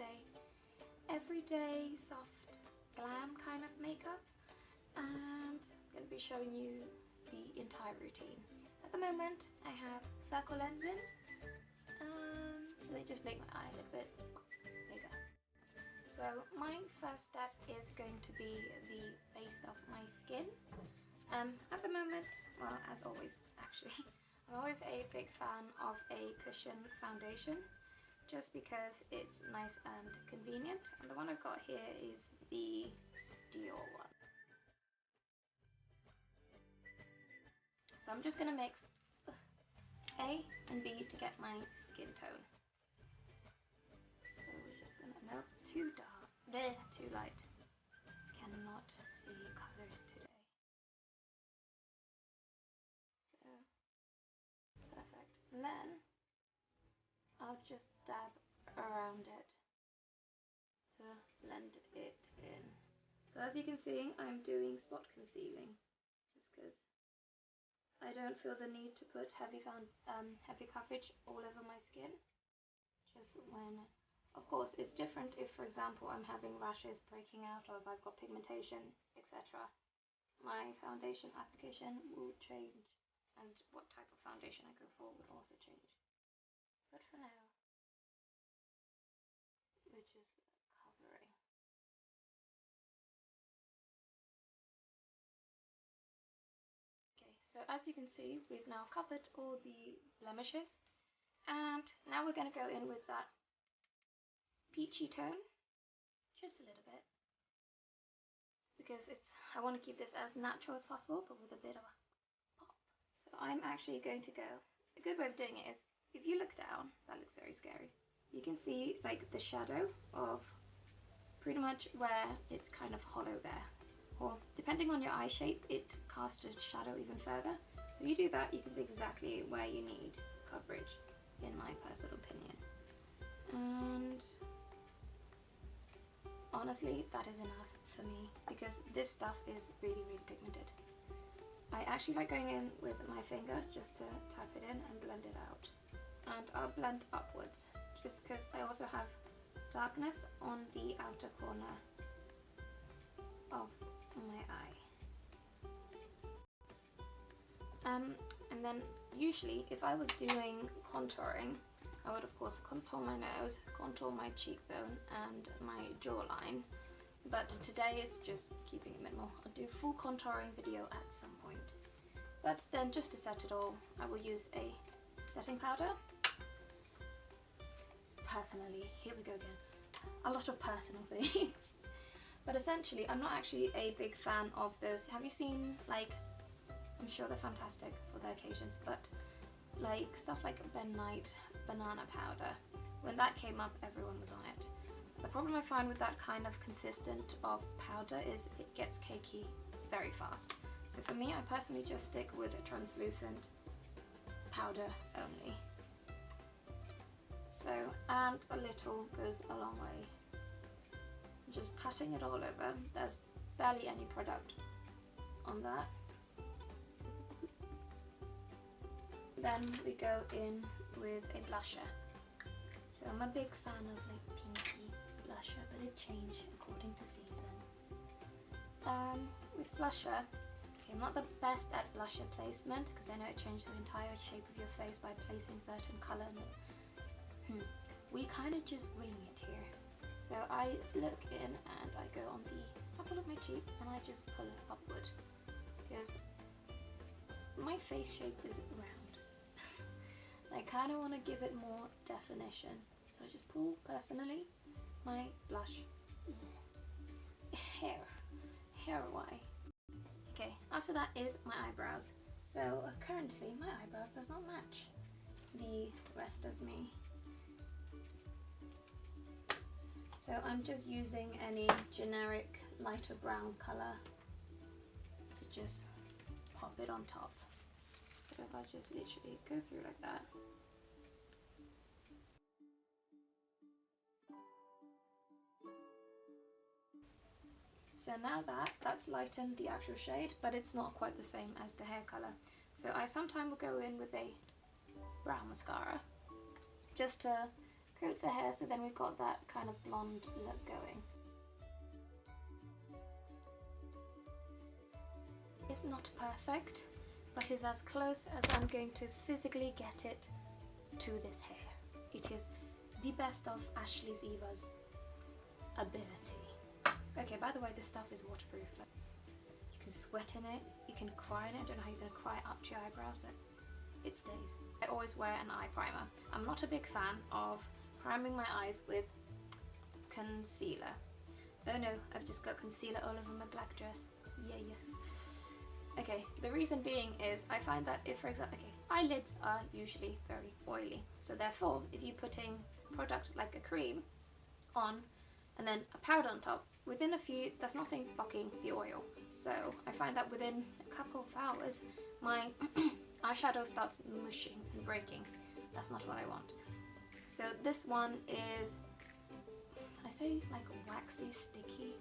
a everyday soft glam kind of makeup, and I'm going to be showing you the entire routine. At the moment I have circle lenses, so they just make my eye a little bit bigger. So my first step is going to be the base of my skin. At the moment, well, as always actually, I'm always a big fan of a cushion foundation, just because it's nice and convenient, and the one I've got here is the Dior one. So I'm just going to mix A and B to get my skin tone. So we're just going to, nope, too dark, bleh, too light. Cannot see colours today. So, perfect. And then I'll just dab around it to blend it in. So as you can see, I'm doing spot concealing, just because I don't feel the need to put heavy coverage all over my skin. Just when, of course, it's different if, for example, I'm having rashes breaking out or if I've got pigmentation, etc. My foundation application will change, and what type of foundation I go for will also change. But for now, we're just covering. Okay, so as you can see, we've now covered all the blemishes, and now we're going to go in with that peachy tone, just a little bit, because I want to keep this as natural as possible, but with a bit of a pop. So I'm actually going to go, a good way of doing it is, if you look down, that looks very scary, you can see like the shadow of pretty much where it's kind of hollow there, or depending on your eye shape, it casts a shadow even further. So if you do that, you can see exactly where you need coverage, in my personal opinion. And honestly, that is enough for me, because this stuff is really, really pigmented. I actually like going in with my finger just to tap it in and blend it out. And I'll blend upwards, just because I also have darkness on the outer corner of my eye. And then usually if I was doing contouring, I would of course contour my nose, contour my cheekbone and my jawline, but today is just keeping it minimal. I'll do a full contouring video at some point. But then just to set it all, I will use a setting powder. Personally, here we go again, a lot of personal things. But essentially, I'm not actually a big fan of those. Have you seen, like, I'm sure they're fantastic for their occasions, but like stuff like Ben Knight banana powder, when that came up, everyone was on it. The problem I find with that kind of consistent of powder is it gets cakey very fast. So for me, I personally just stick with a translucent powder only. So, and a little goes a long way. Just patting it all over. There's barely any product on that. Then we go in with a blusher. So I'm a big fan of like pinky blusher, but it changes according to season. With blusher, okay, I'm not the best at blusher placement because I know it changes the entire shape of your face by placing certain colour. We kind of just wing it here. So I look in and I go on the apple of my cheek and I just pull it upward, because my face shape is round. I kind of want to give it more definition, so I just pull, personally, my blush hair away. Okay, after that is my eyebrows. So currently my eyebrows does not match the rest of me. So I'm just using any generic lighter brown colour to just pop it on top. So if I just literally go through like that. So now that's lightened the actual shade, but it's not quite the same as the hair colour. So I sometimes will go in with a brown mascara, just to coat the hair so then we've got that kind of blonde look going. It's not perfect, but is as close as I'm going to physically get it to this hair. It is the best of Ashley Ziva's ability. Okay, by the way, this stuff is waterproof. Like, you can sweat in it, you can cry in it. I don't know how you're going to cry up to your eyebrows, but it stays. I always wear an eye primer. I'm not a big fan of priming my eyes with concealer. Oh no, I've just got concealer all over my black dress. Yeah. Okay, the reason being is I find that if, for example, okay, eyelids are usually very oily. So therefore, if you're putting product like a cream on and then a powder on top, within a few, there's nothing blocking the oil. So I find that within a couple of hours, my eyeshadow starts mushing and breaking. That's not what I want. So this one is, I say like waxy, sticky,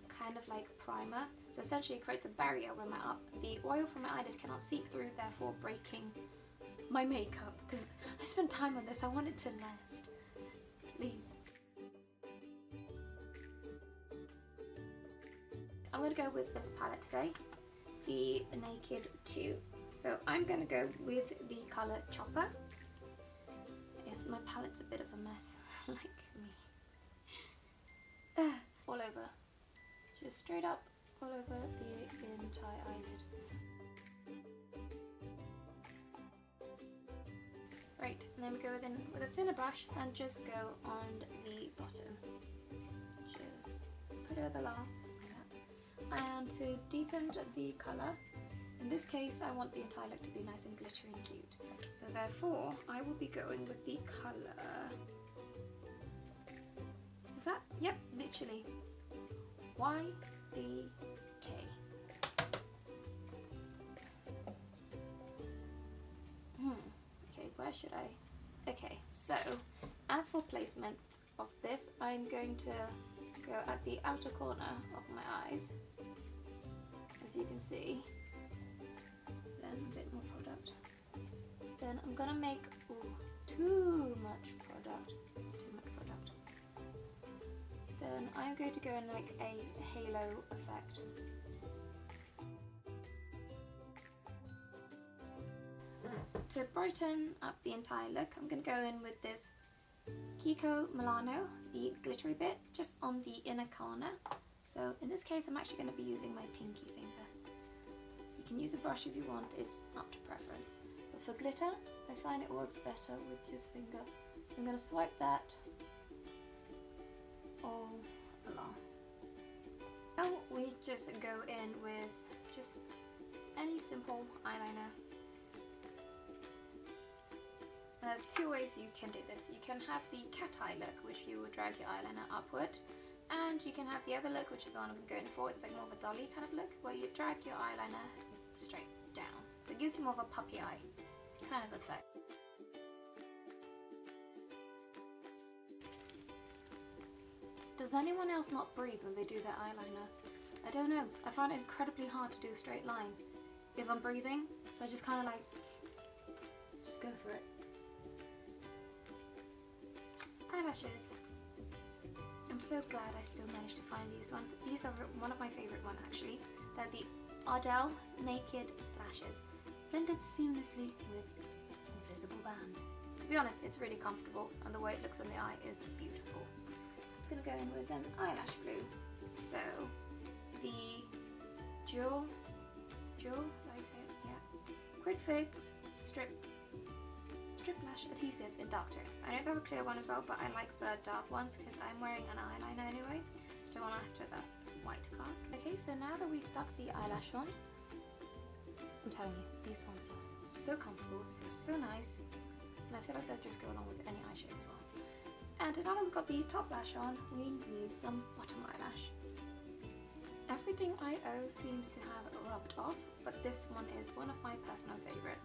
kind of like primer. So essentially it creates a barrier where the oil from my eyelid cannot seep through, therefore breaking my makeup. Because I spent time on this, I want it to last. Please. I'm going to go with this palette today, the Naked 2. So I'm going to go with the colour Chopper. Yes, my palette's a bit of a mess, like me. All over. Just straight up, all over the entire eyelid. Right, and then we go in with a thinner brush and just go on the bottom. Just put it along. And to deepen the colour, in this case I want the entire look to be nice and glittery and cute. So therefore I will be going with the colour, is that? Yep, literally. YDK. Okay, where should I? Okay, so as for placement of this, I'm going to go at the outer corner of my eyes, as you can see, then a bit more product, then I'm gonna make too much product, then I'm going to go in like a halo effect. To brighten up the entire look, I'm going to go in with this Kiko Milano, the glittery bit, just on the inner corner. So in this case I'm actually going to be using my pinky finger. You can use a brush if you want, it's up to preference. But for glitter, I find it works better with just finger. So I'm going to swipe that all along. Now we just go in with just any simple eyeliner. There's two ways you can do this. You can have the cat eye look, which you would drag your eyeliner upward, and you can have the other look, which is the one I'm going for. It's like more of a dolly kind of look, where you drag your eyeliner straight down. So it gives you more of a puppy eye kind of effect. Does anyone else not breathe when they do their eyeliner? I don't know. I find it incredibly hard to do a straight line if I'm breathing, so I just kind of like, just go for it. Eyelashes. I'm so glad I still managed to find these ones. These are one of my favourite ones actually. They're the Ardell Naked Lashes, blended seamlessly with invisible band. To be honest, it's really comfortable and the way it looks on the eye is beautiful. I'm just going to go in with an eyelash glue. So the Jewel, is that how you say it? Yeah. Quick Fix Strip Lash Adhesive in Dark Tone. I know they have a clear one as well, but I like the dark ones because I'm wearing an eyeliner anyway. Don't want to have to that white cast. Okay, so now that we stuck the eyelash on, I'm telling you, these ones are so comfortable, feel so nice, and I feel like they'll just go along with any eye shape as well. And now that we've got the top lash on, we need some bottom eyelash. Everything I owe seems to have rubbed off, but this one is one of my personal favourite.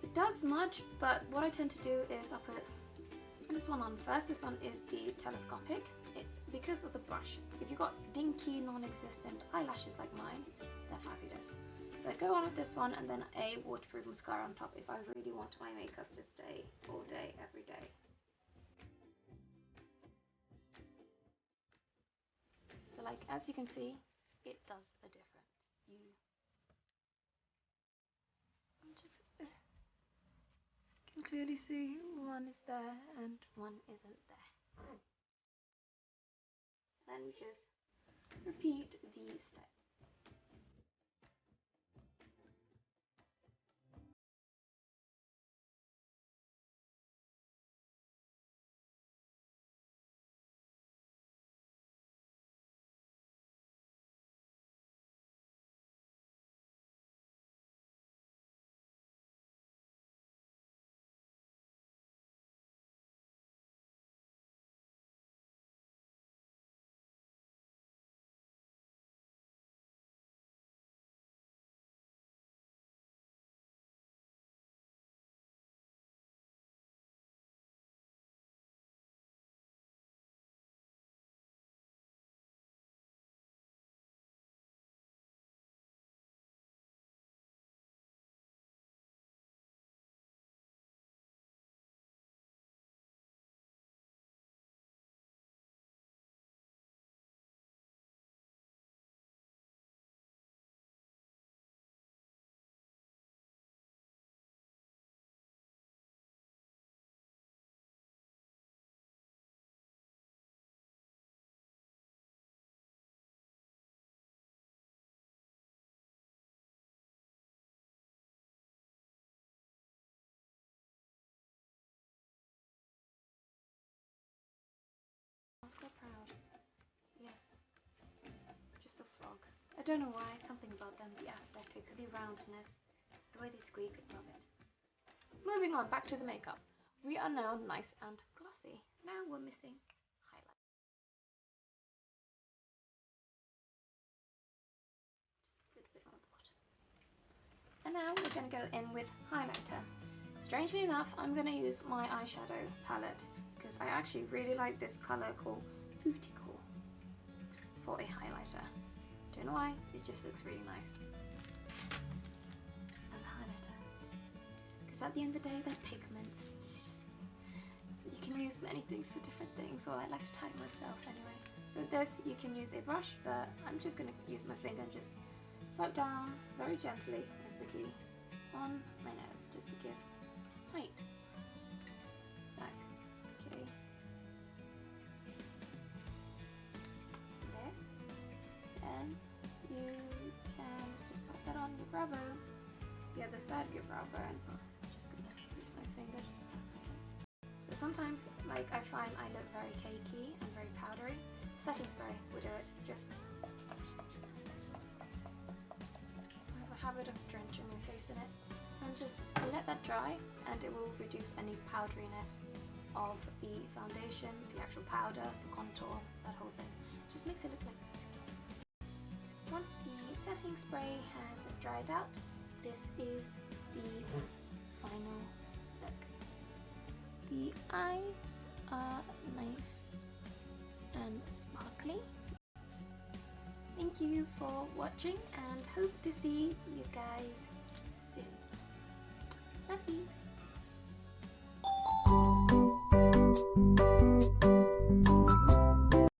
It does smudge, but what I tend to do is I'll put this one on first. This one is the telescopic. It's because of the brush. If you've got dinky, non-existent eyelashes like mine, they're fabulous. So I'd go on with this one and then a waterproof mascara on top if I really want my makeup to stay all day, every day. like, as you can see, it does a difference. You just can clearly see one is there and one isn't there. Then we just repeat the step. Oscar proud. Yes, just a frog. I don't know why, something about them, the aesthetic, the roundness, the way they squeak, I love it. Moving on, back to the makeup. We are now nice and glossy. Now we're missing highlight. Just a little bit on the bottom. And now we're going to go in with highlighter. Strangely enough, I'm going to use my eyeshadow palette because I actually really like this colour called Beauticool for a highlighter. Don't know why, it just looks really nice as a highlighter. Because at the end of the day, they're pigments. You can use many things for different things, or I like to type myself anyway. So this, you can use a brush, but I'm just going to use my finger and just swipe down very gently is the key on my nose, just to give height. Back. Okay. There. Then you can just put that on your brow bone, the other side of your brow bone. I'm just going to use my finger just to tap it. So sometimes, like, I find I look very cakey and very powdery. Setting spray will do it. Just I have a habit of drenching my face in it, and just let that dry, and it will reduce any powderiness of the foundation, the actual powder, the contour, that whole thing. Just makes it look like skin. Once the setting spray has dried out, this is the final look. The eyes are nice and sparkly. Thank you for watching and hope to see you guys soon. Love you!